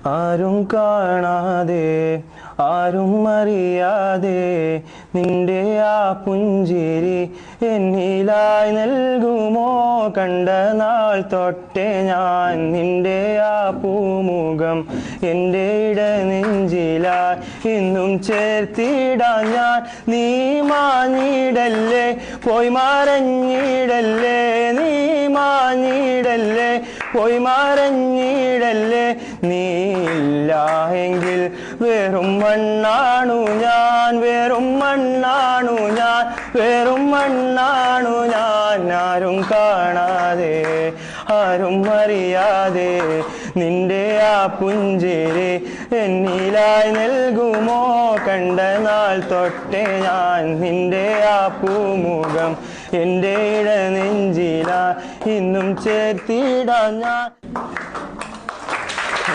ആരും കാണാതെ ആരും അറിയാതെ നിന്റെ ആ പുഞ്ചിരി എന്നിലായി നൽകുമോ കണ്ട നാൾ തൊട്ടേ ഞാൻ നിന്റെ ആ പൂമുഖം എൻ്റെ ഇടനെഞ്ചിലായി ഇന്നും ചേർത്തിടാൻ ഞാൻ നീ മാഞ്ഞിടല്ലേ പോയി മറഞ്ഞിടല്ലേ നീ മാഞ്ഞിടല്ലേ പോയി മറഞ്ഞിടല്ലേ നീ ഇല്ല എങ്കിൽ വെറും മണ്ണാണു ഞാൻ വെറും മണ്ണാണു ഞാൻ വെറും മണ്ണാണു ഞാൻ ആരും കാണാതെ ആരും അറിയാതെ നിന്റെ ആ പുഞ്ചിരി എന്നിലായി നൽകുമോ കണ്ട നാൾ തൊട്ടേ ഞാൻ നിന്റെ ആ പൂമുഖം എൻ്റെ ഇടനെഞ്ചിലായി ഇന്നും ചേർത്തിടാൻ ഞാൻ